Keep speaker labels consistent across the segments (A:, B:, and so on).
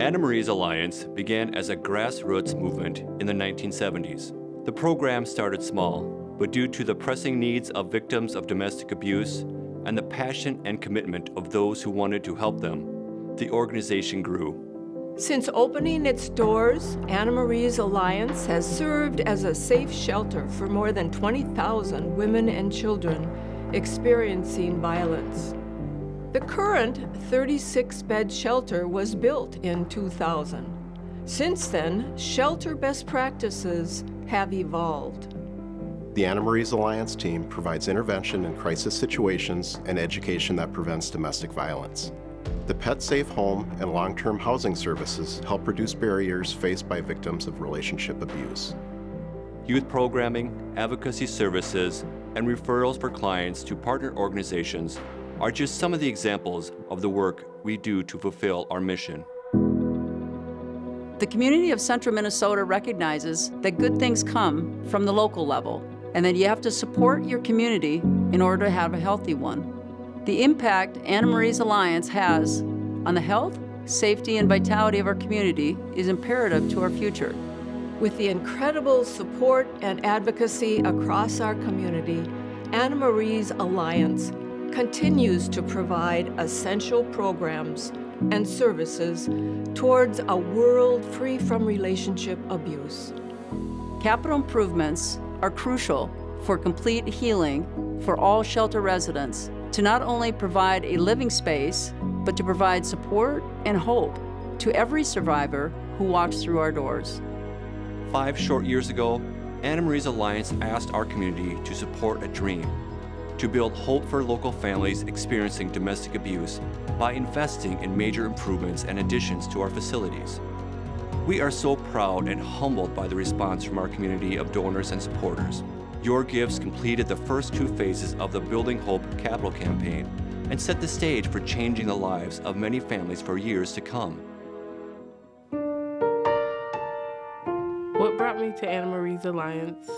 A: Anna Marie's Alliance began as a grassroots movement in the 1970s. The program started small, but due to the pressing needs of victims of domestic abuse and the passion and commitment of those who wanted to help them, the organization grew.
B: Since opening its doors, Anna Marie's Alliance has served as a safe shelter for more than 20,000 women and children experiencing violence. The current 36-bed shelter was built in 2000. Since then, shelter best practices have evolved.
C: The Anna Marie's Alliance team provides intervention in crisis situations and education that prevents domestic violence. The Pet Safe Home and long-term housing services help reduce barriers faced by victims of relationship abuse.
A: Youth programming, advocacy services, and referrals for clients to partner organizations are just some of the examples of the work we do to fulfill our mission.
D: The community of Central Minnesota recognizes that good things come from the local level, and that you have to support your community in order to have a healthy one. The impact Anna Marie's Alliance has on the health, safety, and vitality of our community is imperative to our future.
B: With the incredible support and advocacy across our community, Anna Marie's Alliance continues to provide essential programs and services towards a world free from relationship abuse.
D: Capital improvements are crucial for complete healing for all shelter residents, to not only provide a living space, but to provide support and hope to every survivor who walks through our doors.
A: 5 short years ago, Anna Marie's Alliance asked our community to support a dream, to build hope for local families experiencing domestic abuse by investing in major improvements and additions to our facilities. We are so proud and humbled by the response from our community of donors and supporters. Your gifts completed the first 2 phases of the Building Hope capital campaign and set the stage for changing the lives of many families for years to come.
E: What brought me to Anna Marie's Alliance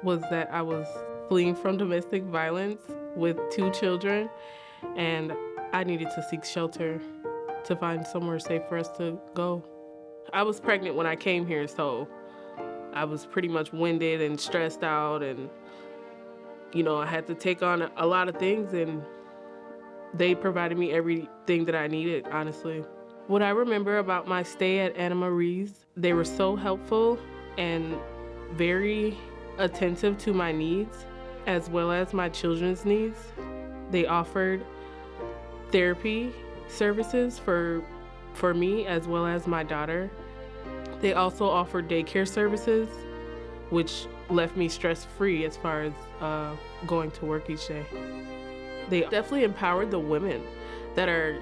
E: was that I was fleeing from domestic violence with 2 children, and I needed to seek shelter to find somewhere safe for us to go. I was pregnant when I came here, so I was pretty much winded and stressed out, and I had to take on a lot of things, and they provided me everything that I needed, honestly. What I remember about my stay at Anna Marie's, they were so helpful and very attentive to my needs as well as my children's needs. They offered therapy services for me as well as my daughter. They also offered daycare services, which left me stress-free as far as going to work each day. They definitely empowered the women that are,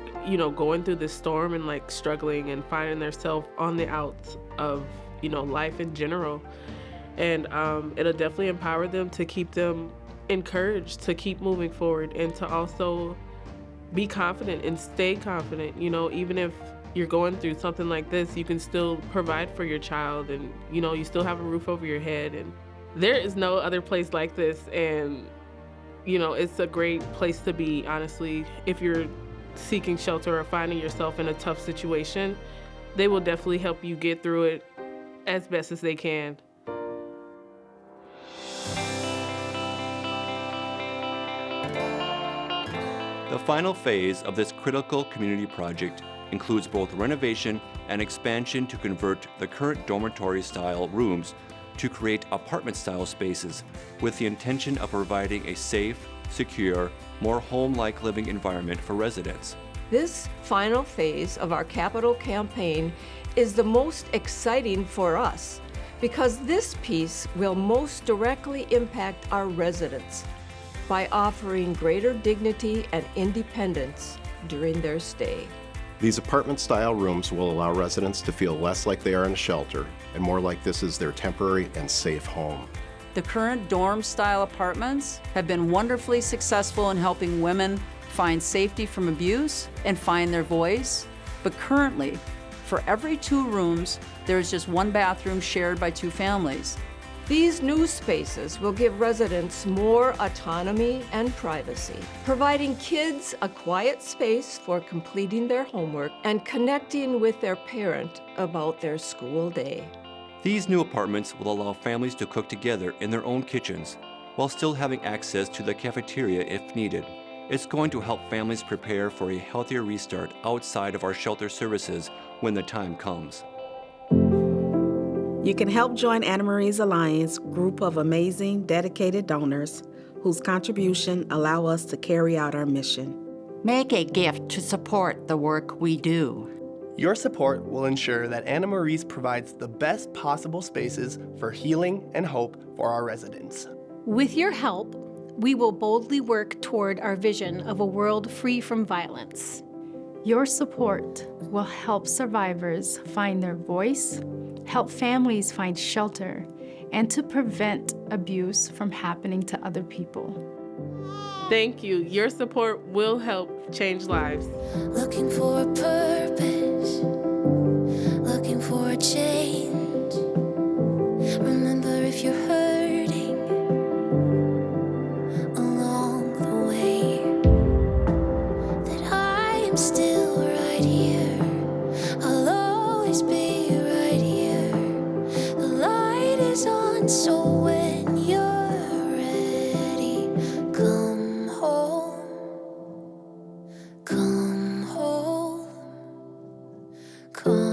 E: going through this storm and struggling and finding themselves on the outs of, life in general. And it'll definitely empower them to keep them encouraged to keep moving forward and to also be confident and stay confident. Even if you're going through something like this, you can still provide for your child, and you still have a roof over your head. And there is no other place like this, and it's a great place to be, honestly. If you're seeking shelter or finding yourself in a tough situation, they will definitely help you get through it as best as they can.
A: The final phase of this critical community project includes both renovation and expansion to convert the current dormitory-style rooms to create apartment-style spaces with the intention of providing a safe, secure, more home-like living environment for residents.
B: This final phase of our capital campaign is the most exciting for us because this piece will most directly impact our residents by offering greater dignity and independence during their stay.
C: These apartment-style rooms will allow residents to feel less like they are in a shelter and more like this is their temporary and safe home.
D: The current dorm-style apartments have been wonderfully successful in helping women find safety from abuse and find their voice. But currently, for every 2 rooms, there is just 1 bathroom shared by 2 families.
B: These new spaces will give residents more autonomy and privacy, providing kids a quiet space for completing their homework and connecting with their parent about their school day.
A: These new apartments will allow families to cook together in their own kitchens while still having access to the cafeteria if needed. It's going to help families prepare for a healthier restart outside of our shelter services when the time comes.
F: You can help join Anna Marie's Alliance group of amazing, dedicated donors whose contribution allow us to carry out our mission.
G: Make a gift to support the work we do.
H: Your support will ensure that Anna Marie's provides the best possible spaces for healing and hope for our residents.
I: With your help, we will boldly work toward our vision of a world free from violence.
J: Your support will help survivors find their voice, help families find shelter, and to prevent abuse from happening to other people.
E: Thank you. Your support will help change lives.
K: Looking for a purpose, looking for a change. Remember, if you're hurting along the way, that I am still right here. I'll always be right here. The light is on, so when you're ready, come home. Come home. Come